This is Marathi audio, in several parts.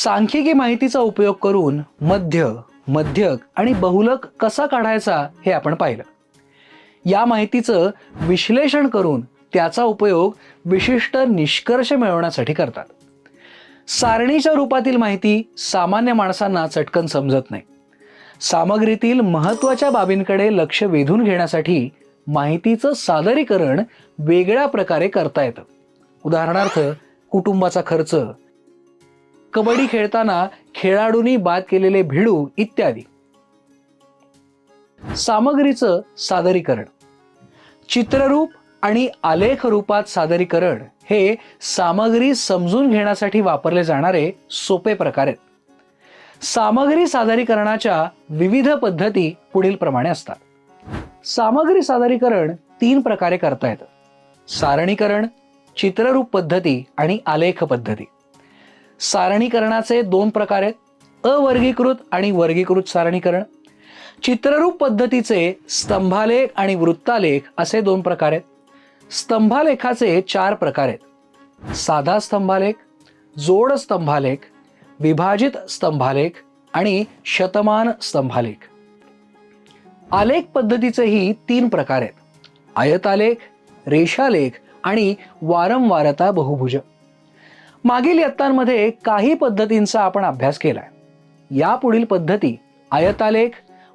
सांख्यिकी माहितीचा उपयोग करून मध्य, मध्यक आणि बहुलक कसा काढायचा हे आपण पाहिलं. या माहितीचं विश्लेषण करून त्याचा उपयोग विशिष्ट निष्कर्ष मिळवण्यासाठी करतात. सारणीच्या रूपातील माहिती सामान्य माणसांना चटकन समजत नाही. सामग्रीतील महत्त्वाच्या बाबींकडे लक्ष वेधून घेण्यासाठी माहितीचं सादरीकरण वेगळ्या प्रकारे करता येतं. उदाहरणार्थ, कुटुंबाचा खर्च, कबड्डी खेळताना खेळाडूंनी बाद केलेले भिडू इत्यादी. सामग्रीचं सादरीकरण चित्ररूप आणि आलेख रूपात सादरीकरण हे सामग्री समजून घेण्यासाठी वापरले जाणारे सोपे प्रकार आहेत. सामग्री सादरीकरणाच्या विविध पद्धती पुढील प्रमाणे असतात. सामग्री सादरीकरण 3 प्रकारे करता येतं: सारणीकरण, चित्ररूप पद्धती आणि आलेख पद्धती. सारणीकरणाचे 2 प्रकार आहेत: अवर्गीकृत आणि वर्गीकृत सारणीकरण. चित्ररूप पद्धतीचे स्तंभालेख आणि वृत्तालेख असे 2 प्रकार आहेत. स्तंभालेखाचे 4 प्रकार आहेत: साधा स्तंभालेख, जोड स्तंभालेख, विभाजित स्तंभालेख आणि शतमान स्तंभालेख. आलेख पद्धतीचेही 3 प्रकार आहेत: आयतालेख, रेषालेख आणि वारंवारता बहुभुज. मागील इयत्तांमध्ये काही पद्धतींचा आपण अभ्यास केलाय. या पुढील पद्धती आयतालेख,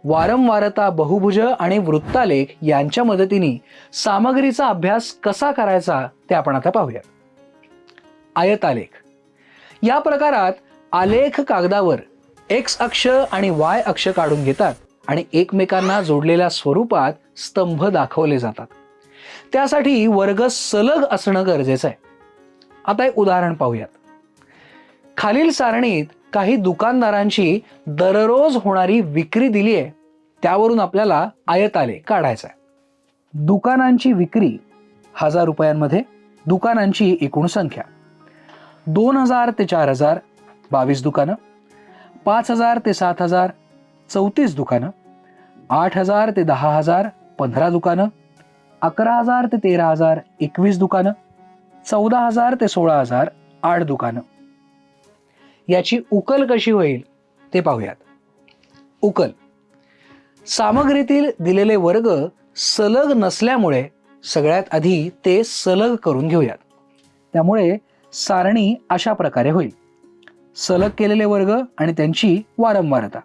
वारंवारता बहुभुज आणि वृत्तालेख यांच्या मदतीने सामग्रीचा अभ्यास कसा करायचा ते आपण आता पाहूया. आयतालेख या प्रकारात आलेख कागदावर एक्स अक्ष आणि वाय अक्ष काढून घेतात आणि एकमेकांना जोडलेल्या स्वरूपात स्तंभ दाखवले जातात. त्यासाठी वर्ग सलग असणं गरजेचं आहे. आता एक उदाहरण पाहूयात. खालील सारणीत काही दुकानदारांची दररोज होणारी विक्री दिली आहे. त्यावरून आपल्याला आयतालेख काढायचा आहे. दुकानांची विक्री 1000 रुपयांमध्ये. दुकानांची एकूण संख्या 2000 ते 4000 22 दुकानं, 5000 ते 7000 34 दुकानं, 8000 ते 10000 15 दुकानं, 11000 ते 13000 21 दुकानं, 14000 ते 16000 8 दुकानं. याची उकल कशी होईल ते पाहूयात. उकल सामग्रीतील दिलेले वर्ग सलग नसल्यामुळे सगळ्यात आधी ते सलग करून घेऊयात. त्यामुळे सारणी अशा प्रकारे होईल: सलग केलेले वर्ग आणि त्यांची वारंवारता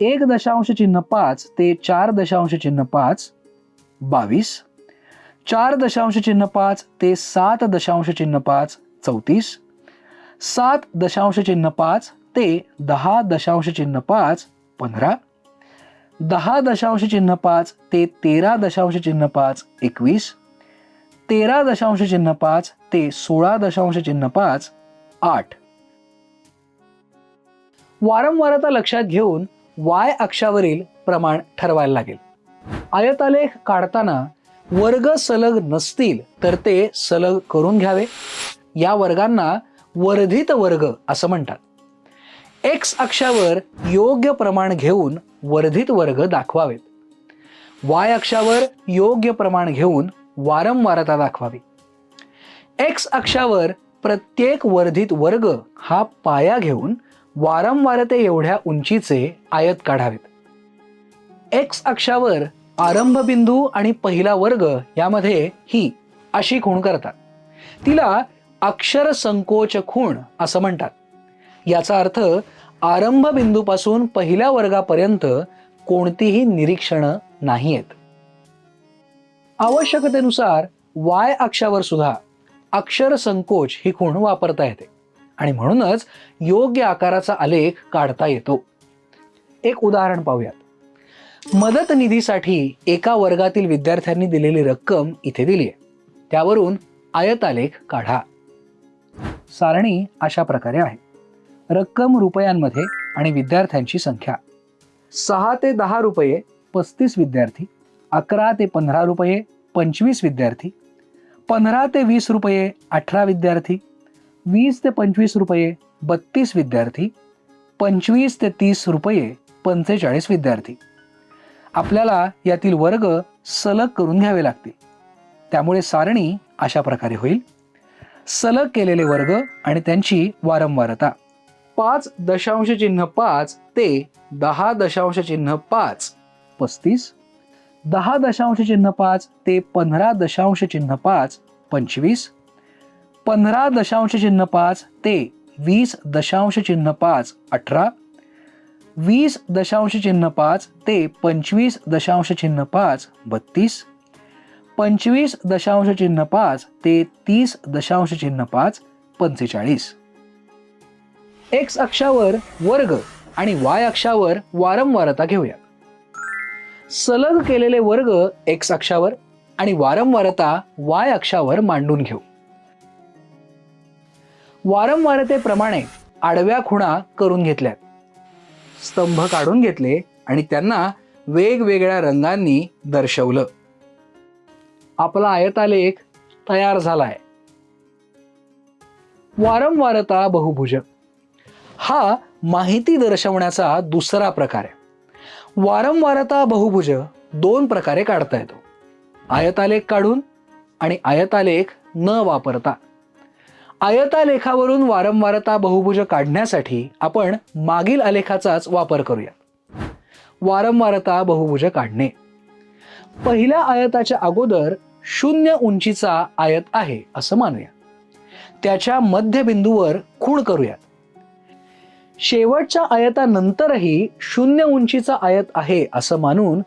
1.5 ते 4.5 22, 4.5 ते 7.5 34, 7.5 ते 10.5 15, 10.5 ते 13.5 21, 13.5 ते 16.5 8. वारंवारता लक्षात घेऊन वाय अक्षावरील प्रमाण ठरवायला लागेल. आयतालेख काढताना वर्ग सलग नसतील तर ते सलग करून घ्यावे. या वर्गांना वर्धित वर्ग असं म्हणतात. एक्स अक्षावर योग्य प्रमाण घेऊन वर्धित वर्ग दाखवावेत. वाय अक्षावर योग्य प्रमाण घेऊन वारंवारता दाखवावी. एक्स अक्षावर प्रत्येक वर्धित वर्ग हा पाया घेऊन वारंवारते एवढ्या उंचीचे आयत काढावेत. एक्स अक्षावर आरंभ बिंदू आणि पहिला वर्ग यामध्ये ही अशी खूण करतात. तिला अक्षर संकोच खूण असं म्हणतात. याचा अर्थ आरंभ बिंदूपासून पहिल्या वर्गापर्यंत कोणतीही निरीक्षणं नाही आहेत. आवश्यकतेनुसार वाय अक्षावर सुद्धा अक्षर संकोच ही खूण वापरता येते आणि म्हणूनच योग्य आकाराचा आलेख काढता येतो. एक उदाहरण पाहूयात. मदत निधीसाठी एका वर्गातील विद्यार्थ्यांनी दिलेली रक्कम इथे दिली आहे. त्यावरून आयतालेख काढा. सारणी अशा प्रकारे आहे: रक्कम रुपयांमध्ये आणि विद्यार्थ्यांची संख्या 6 ते 10 रुपये 35 विद्यार्थी, 11 ते 15 रुपये 25 विद्यार्थी, 15 ते 20 रुपये 18 विद्यार्थी, 20 ते 25 रुपये 32 विद्यार्थी, 25 ते 30 रुपये 45 विद्यार्थी. आपल्याला यातील वर्ग सलग करून घ्यावे लागतील. त्यामुळे सारणी अशा प्रकारे होईल: सलग केलेले वर्ग आणि त्यांची वारंवारता 5.5 ते 10.5 35, 10.5 ते 15.5 25, 15.5 ते 20.5 18, 20.5 ते 25.5 32, 25.5 ते 30.5 45. एक्स अक्षावर वर्ग आणि वाय अक्षावर वारंवारता घेऊया. सलग केलेले वर्ग एक्स अक्षावर आणि वारंवारता वाय अक्षावर मांडून घेऊ. वारंवारतेप्रमाणे आडव्या खुणा करून घेतल्यात. स्तंभ काढून घेतले आणि त्यांना वेगवेगळ्या रंगांनी दर्शवलं. आपला आयतालेख तयार झालाय. वारंवारता बहुभुज हा माहिती दर्शवण्याचा दुसरा प्रकार आहे. वारंवारता बहुभुज दोन प्रकारे काढता येतो, आयतालेख काढून आणि आयतालेख न वापरता. आयतालेखावरून वारंवारता बहुभुज काढण्यासाठी आपण मागील आलेखाचाच वापर करूया. वारंवारता बहुभुज काढणे. पहिल्या आयताच्या अगोदर 0 उंचीचा आयत आहे असं मानूया. त्याच्या मध्यबिंदूवर खूण करूया. शेवटच्या आयतानंतरही 0 उंचीचा आयत आहे असं मानून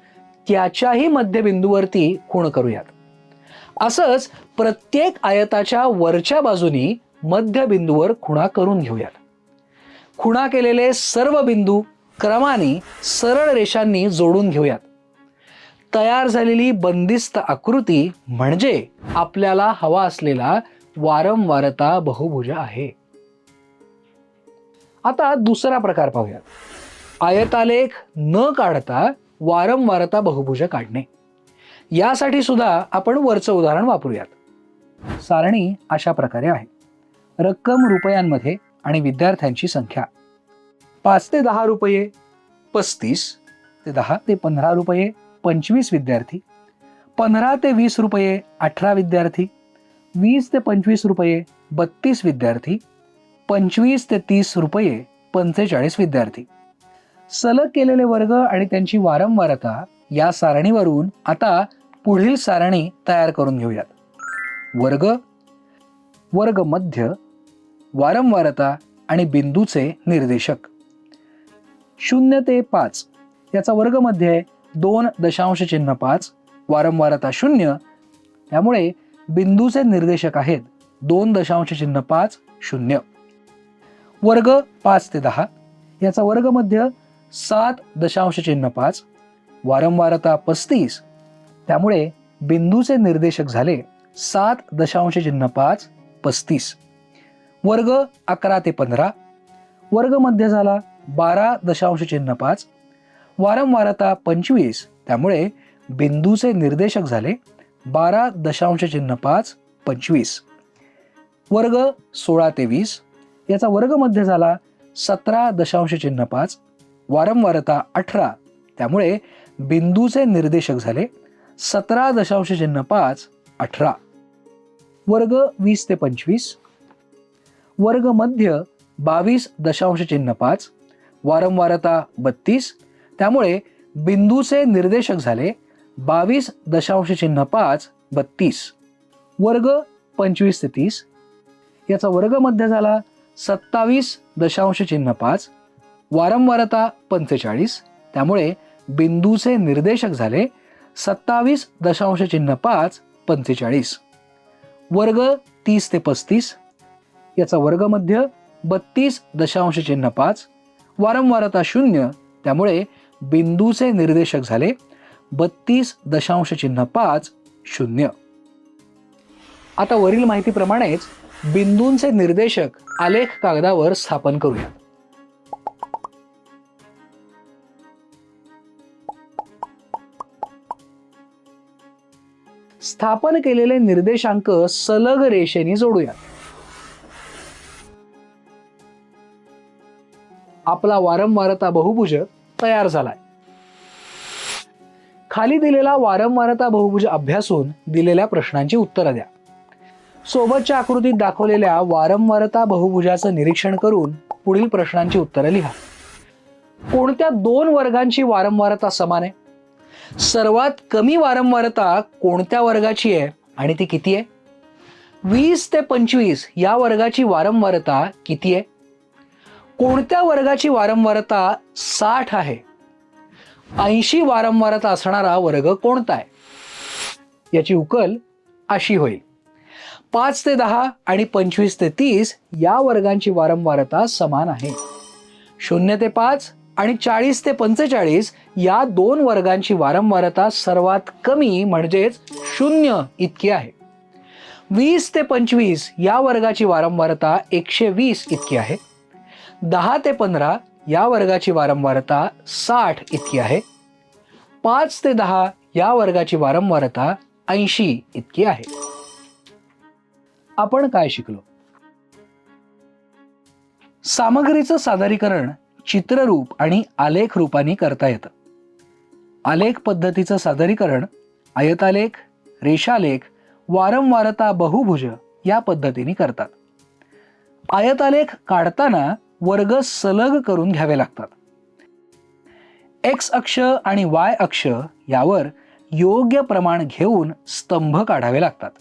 त्याच्याही मध्यबिंदूवरती खूण करूयात. असंच प्रत्येक आयताच्या वरच्या बाजूनी मध्यबिंदूवर खुणा करून घेऊयात. खुणा केलेले सर्व बिंदू क्रमाने सरळ रेषांनी जोडून घेऊयात. तयार झालेली बंदिस्त आकृती म्हणजे आपल्याला हवा असलेला वारंवारता बहुभुज आहे. आता दुसरा प्रकार पाहूया. आयतालेख न काढता वारंवारता बहुभुज काढणे. यासाठी सुद्धा आपण वरचं उदाहरण वापरूयात. सारणी अशा प्रकारे आहे. रक्कम रुपयांमध्ये आणि विद्यार्थ्यांची संख्या 5 ते 10 रुपये 35 ते 10 ते 15 रुपये 25 विद्यार्थी, 15 ते 20 रुपये 18 विद्यार्थी, 20 ते 25 रुपये 32 विद्यार्थी, 25 ते 30 रुपये 45 विद्यार्थी. सलग केलेले वर्ग आणि त्यांची वारंवारता या सारणीवरून आता पुढील सारणी तयार करून घेऊयात. वर्ग, वर्ग मध्य, वारंवारता आणि बिंदूचे निर्देशक. 0 ते 5 याचा वर्ग मध्ये 2.5, वारंवारता 0, त्यामुळे बिंदूचे निर्देशक आहेत 2.5 0. वर्ग 5 ते 10 याचा वर्ग मध्ये 7.5, वारंवारता 35, त्यामुळे बिंदूचे निर्देशक झाले 7.5 35. वर्ग 11 ते 15 वर्ग मध्ये झाला 12.5, वारंवारता 25, त्यामुळे बिंदूचे निर्देशक झाले 12.5 25. वर्ग 16 ते 20 याचा वर्ग मध्ये झाला 17.5, वारंवारता 18, त्यामुळे बिंदूचे निर्देशक झाले 17.5 18. वर्ग 20 ते 25 वर्ग मध्य 22.5, वारंवारता 32, त्यामुळे बिंदूचे निर्देशक झाले 22.5 32. वर्ग 25 ते 30 याचा वर्ग मध्ये झाला 27.5, वारंवारता 45, त्यामुळे बिंदूचे निर्देशक झाले 27.5 45. वर्ग 30 ते 35 याचा वर्ग मध्ये 32.5, वारंवारता 0, त्यामुळे बिंदूचे निर्देशक झाले 32.5 0. आता वरील माहितीप्रमाणेच बिंदूंचे निर्देशक आलेख कागदावर स्थापन करूया. स्थापन केलेले निर्देशांक सलग रेषेने जोडूया. आपला वारंवारता बहुभुज तयार झालाय. खाली दिलेला वारंवारता बहुभुज अभ्यासून दिलेल्या प्रश्नांची उत्तरं द्या. सोबतच्या आकृतीत दाखवलेल्या वारंवारता बहुभुजाचं निरीक्षण करून पुढील प्रश्नांची उत्तरं लिहा. कोणत्या दोन वर्गांची वारंवारता समान आहे? सर्वात कमी वारंवारता कोणत्या वर्गाची आहे आणि ती किती आहे? 20 ते 25 या वर्गाची वारंवारता किती आहे? कोणत्या वर्गाची वारंवारता 60 आहे? 80 वारंवारता असणारा वर्ग कोणता आहे? याची उकल अशी होईल. 5 ते 10 आणि 25 ते 30 या वर्गांची वारंवारता समान आहे. 0 ते 5 आणि 40 ते 45 या दोन वर्गांची वारंवारता सर्वात कमी म्हणजेच 0 इतकी आहे. 20 ते 25 या वर्गाची वारंवारता 120 इतकी आहे. 10 ते 15 या वर्गाची वारंवारता 60 इतकी आहे. 5 ते 10 या वर्गाची वारंवारता 80 इतकी आहे. आपण काय शिकलो? सामग्रीचं सादरीकरण चित्ररूप आणि आलेख रूपाने करता येतं. आलेख पद्धतीचं सादरीकरण आयतालेख, रेषालेख, वारंवारता बहुभुज या पद्धतीने करतात. आयतालेख काढताना वर्ग सलग करून घ्यावे लागतात. एक्स अक्ष आणि वाय अक्ष यावर योग्य प्रमाण घेऊन स्तंभ काढावे लागतात.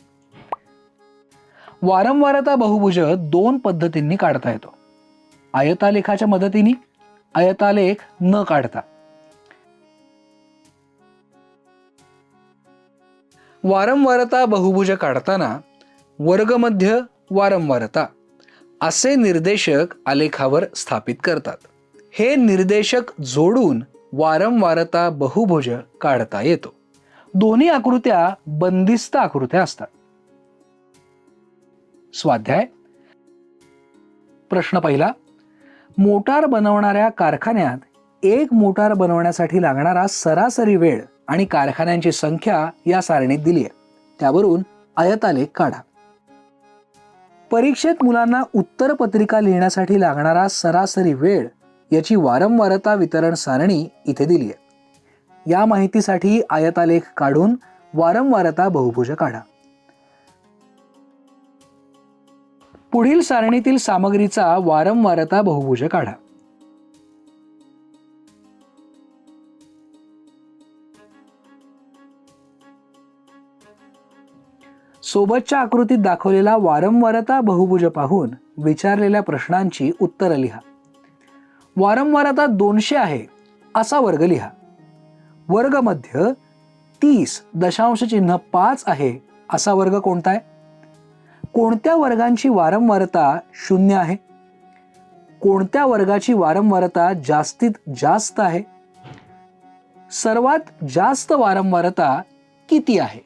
वारंवारता बहुभुज दोन पद्धतींनी काढता येतो. आयतालेखाच्या मदतीने, आयतालेख न काढता. वारंवारता बहुभुज काढताना वर्गमध्य वारंवारता असे निर्देशक आलेखावर स्थापित करतात. हे निर्देशक जोडून वारंवारता बहुभुज काढता येतो. दोन्ही आकृत्या बंदिस्त आकृत्या असतात. स्वाध्याय प्रश्न पहिला. मोटार बनवणाऱ्या कारखान्यात एक मोटार बनवण्यासाठी लागणारा सरासरी वेळ आणि कारखान्यांची संख्या या सारणीत दिली आहे. त्यावरून आयतालेख काढा. परीक्षेत मुलांना उत्तरपत्रिका लिहिण्यासाठी लागणारा सरासरी वेळ याची वारंवारता वितरण सारणी इथे दिली आहे. या माहितीसाठी आयतालेख काढून वारंवारता बहुभुज काढा. पुढील सारणीतील सामग्रीचा वारंवारता बहुभुज काढा. सोबतच्या आकृतीत दाखवलेला वारंवारता बहुभुज पाहून विचारलेल्या प्रश्नांची उत्तरं लिहा. वारंवारता 200 आहे असा वर्ग लिहा. वर्गमध्य 30.5 आहे असा वर्ग कोणता आहे? कोणत्या वर्गांची वारंवारता 0 आहे? कोणत्या वर्गाची वारंवारता जास्तीत जास्त आहे? सर्वात जास्त वारंवारता किती आहे?